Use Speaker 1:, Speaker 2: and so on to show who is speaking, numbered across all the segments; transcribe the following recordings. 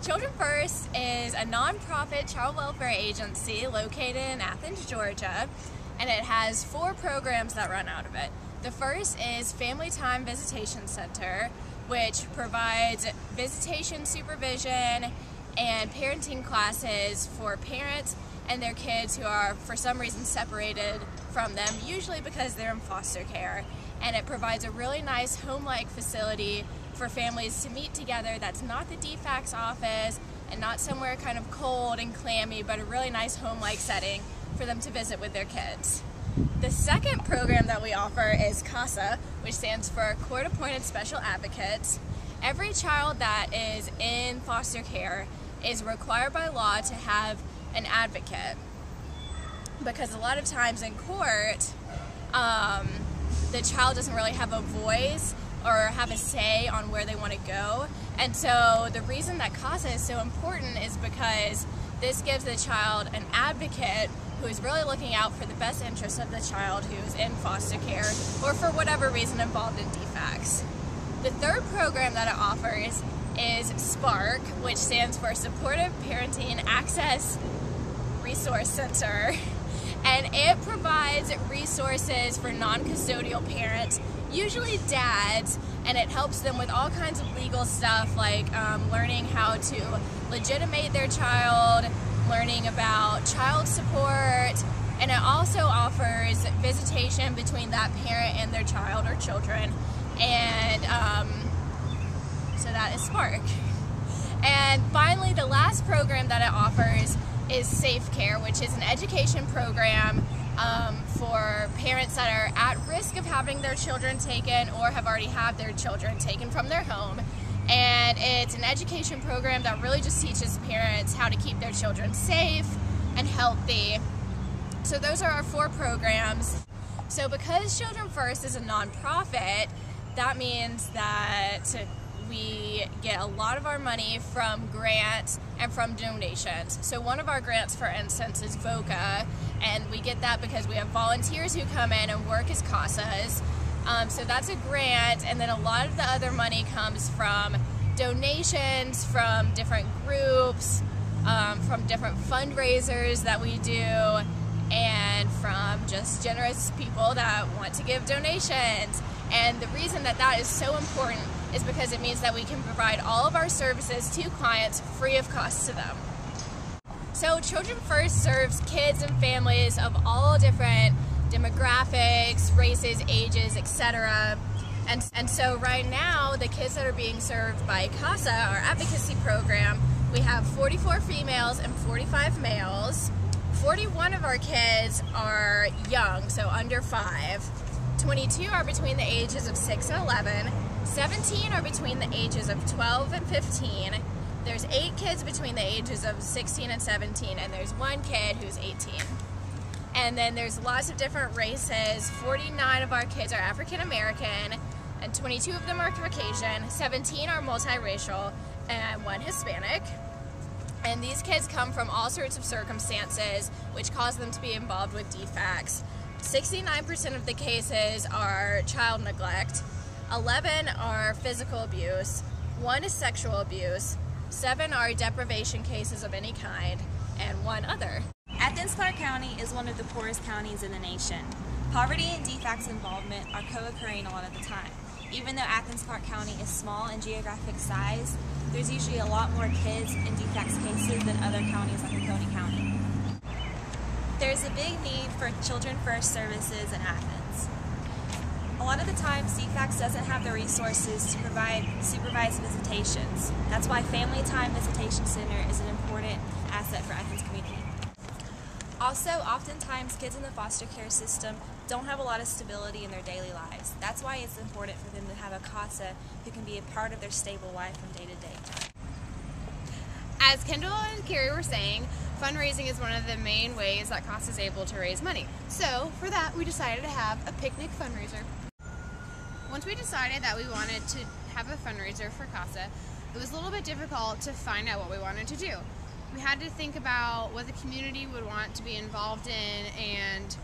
Speaker 1: Children First is a nonprofit child welfare agency located in Athens, Georgia, and it has 4 programs that run out of it. The first is Family Time Visitation Center, which provides visitation supervision and parenting classes for parents and their kids who are for some reason separated from them, usually because they're in foster care. And it provides a really nice home-like facility for families to meet together that's not the DFACS office and not somewhere kind of cold and clammy, but a really nice home-like setting for them to visit with their kids. The second program that we offer is CASA, which stands for Court-Appointed Special Advocates. Every child that is in foster care is required by law to have an advocate, because a lot of times in court, the child doesn't really have a voice or have a say on where they want to go. And so the reason that CASA is so important is because this gives the child an advocate who is really looking out for the best interests of the child who's in foster care or for whatever reason involved in DFACS. The third program that it offers is SPARK, which stands for Supportive Parenting Access Resource Center. And it provides resources for non-custodial parents, usually dads, and it helps them with all kinds of legal stuff like learning how to legitimate their child, learning about child support, and it also offers visitation between that parent and their child or children. And so that is SPARK. And finally, the last program that it offers is Safe Care, which is an education program for parents that are at risk of having their children taken or have already had their children taken from their home. And it's an education program that really just teaches parents how to keep their children safe and healthy. So those are our 4 programs. So because Children First is a nonprofit, that means that we get a lot of our money from grants and from donations. So one of our grants, for instance, is VOCA, and we get that because we have volunteers who come in and work as CASAs. So that's a grant, and then a lot of the other money comes from donations from different groups, from different fundraisers that we do, and from just generous people that want to give donations. And the reason that that is so important is because it means that we can provide all of our services to clients free of cost to them. So Children First serves kids and families of all different demographics, races, ages, etc. And so right now, the kids that are being served by CASA, our advocacy program, we have 44 females and 45 males. 41 of our kids are young, so under 5. 22 are between the ages of 6 and 11. 17 are between the ages of 12 and 15. There's 8 kids between the ages of 16 and 17, and there's 1 kid who's 18. And then there's lots of different races. 49 of our kids are African American, and 22 of them are Caucasian. 17 are multiracial, and 1 Hispanic. And these kids come from all sorts of circumstances which cause them to be involved with DFACS. 69% of the cases are child neglect, 11 are physical abuse, 1 is sexual abuse, 7 are deprivation cases of any kind, and 1 other.
Speaker 2: Athens-Clarke County is one of the poorest counties in the nation. Poverty and DFACS involvement are co-occurring a lot of the time. Even though Athens-Clarke County is small in geographic size, there's usually a lot more kids in DFACS cases than other counties like Oconee County. There's a big need for Children First services in Athens. A lot of the times, DFACS doesn't have the resources to provide supervised visitations. That's why Family Time Visitation Center is an important asset for Athens community. Also, oftentimes kids in the foster care system don't have a lot of stability in their daily lives. That's why it's important for them to have a CASA who can be a part of their stable life from day to day.
Speaker 3: As Kendall and Carrie were saying, fundraising is one of the main ways that CASA is able to raise money. So for that, we decided to have a picnic fundraiser. Once we decided that we wanted to have a fundraiser for CASA, it was a little bit difficult to find out what we wanted to do. We had to think about what the community would want to be involved in and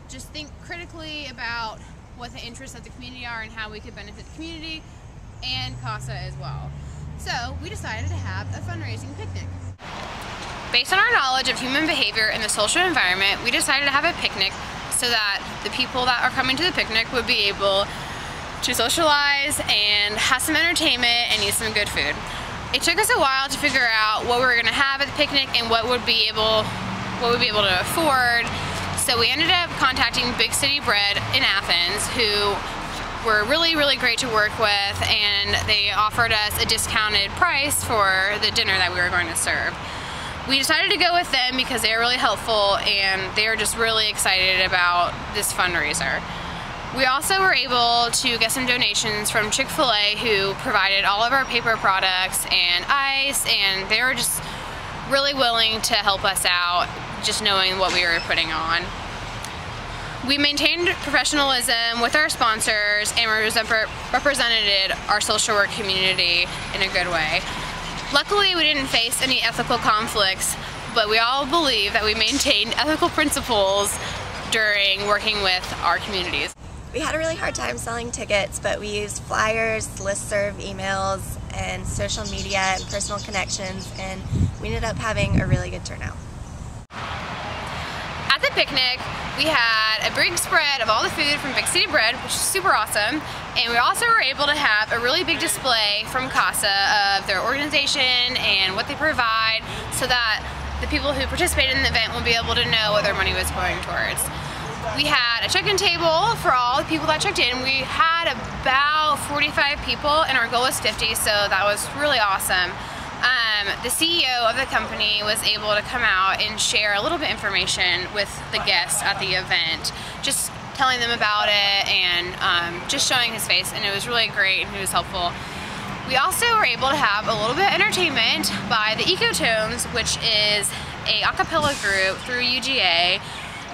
Speaker 3: just think critically about what the interests of the community are and how we could benefit the community and CASA as well. So we decided to have a fundraising picnic.
Speaker 4: Based on our knowledge of human behavior in the social environment, we decided to have a picnic so that the people that are coming to the picnic would be able to socialize and have some entertainment and eat some good food. It took us a while to figure out what we were going to have at the picnic and what we'd be able to afford. So we ended up contacting Big City Bread in Athens, who were really, really great to work with, and they offered us a discounted price for the dinner that we were going to serve. We decided to go with them because they were really helpful and they were just really excited about this fundraiser. We also were able to get some donations from Chick-fil-A, who provided all of our paper products and ice, and they were just really willing to help us out, just knowing what we were putting on. We maintained professionalism with our sponsors and represented our social work community in a good way. Luckily, we didn't face any ethical conflicts, but we all believe that we maintained ethical principles during working with our communities.
Speaker 5: We had a really hard time selling tickets, but we used flyers, listserv emails, and social media and personal connections, and we ended up having a really good turnout.
Speaker 4: At the picnic, we had a big spread of all the food from Big City Bread, which is super awesome, and we also were able to have a really big display from CASA of their organization and what they provide, so that the people who participated in the event will be able to know what their money was going towards. We had a check-in table for all the people that checked in. We had about 45 people and our goal was 50, so that was really awesome. The CEO of the company was able to come out and share a little bit of information with the guests at the event, just telling them about it and just showing his face, and it was really great and he was helpful. We also were able to have a little bit of entertainment by the Ecotones, which is a cappella group through UGA,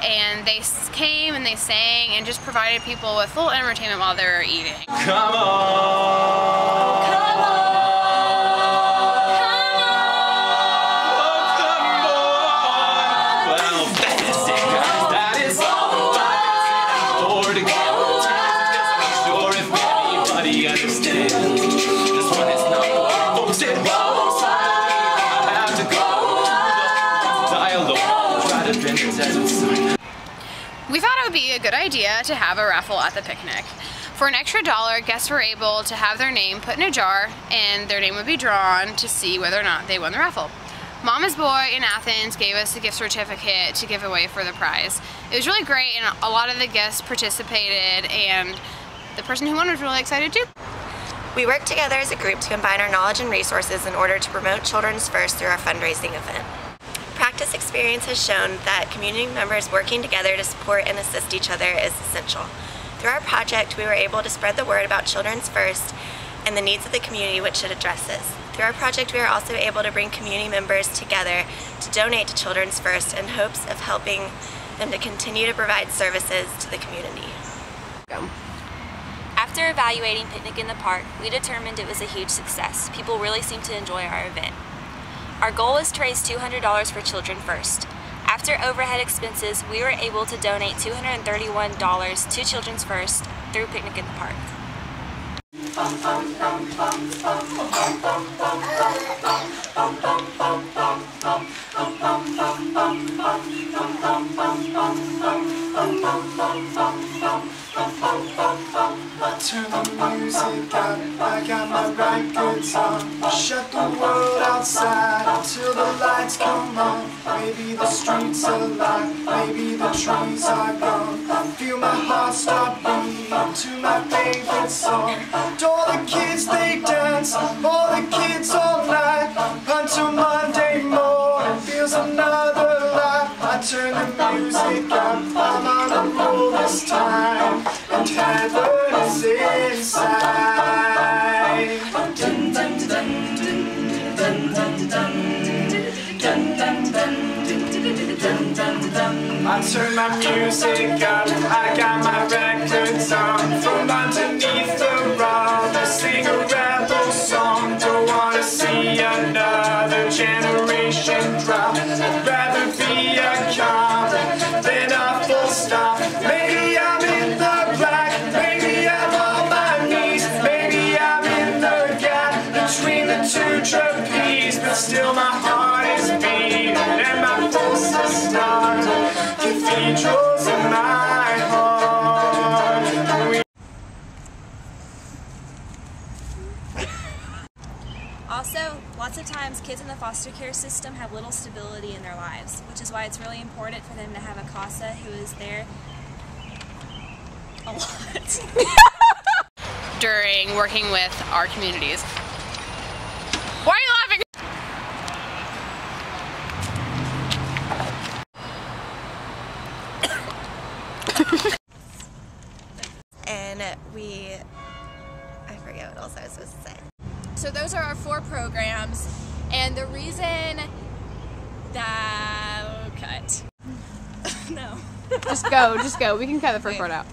Speaker 4: and they came and they sang and just provided people with full entertainment while they were eating.
Speaker 6: Come on! Come on!
Speaker 4: We thought it would be a good idea to have a raffle at the picnic. For an extra $1, guests were able to have their name put in a jar and their name would be drawn to see whether or not they won the raffle. Mama's Boy in Athens gave us a gift certificate to give away for the prize. It was really great and a lot of the guests participated, and the person who won was really excited too.
Speaker 5: We worked together as a group to combine our knowledge and resources in order to promote Children's First through our fundraising event. Practice experience has shown that community members working together to support and assist each other is essential. Through our project, we were able to spread the word about Children's First and the needs of the community which it addresses. Through our project, we are also able to bring community members together to donate to Children's First in hopes of helping them to continue to provide services to the community.
Speaker 2: After evaluating Picnic in the Park, we determined it was a huge success. People really seemed to enjoy our event. Our goal is to raise $200 for Children First. After overhead expenses, we were able to donate $231 to Children's First through Picnic in the Park.
Speaker 6: Turn the music up, I got my right guitar. Shut the world outside until the lights come on. Maybe the streets are alive, maybe the trees are gone. Feel my heart start beating to my favorite song. All the kids they dance, all the kids all night, until Monday morning feels another life. I turn the music up, I'm on a roll this time, and heaven is inside. Dun, dun, dun, dun, dun, dun, dun, dun, dun, dun, dun. I turn my music up, I got my records on. From underneath the rug, I sing a rebel song. Don't wanna see another generation drop. I'd rather be a comma than a full stop. Maybe I'm in the black, maybe I'm on my knees, maybe I'm in the gap between the two.
Speaker 2: Also, lots of times kids in the foster care system have little stability in their lives, which is why it's really important for them to have a CASA who is there a lot.
Speaker 4: During working with our communities. Why are you laughing?
Speaker 5: And I forget what else I was supposed to say.
Speaker 1: So those are our 4 programs, and the reason that cut. No.
Speaker 3: Just go. We can cut the first part out.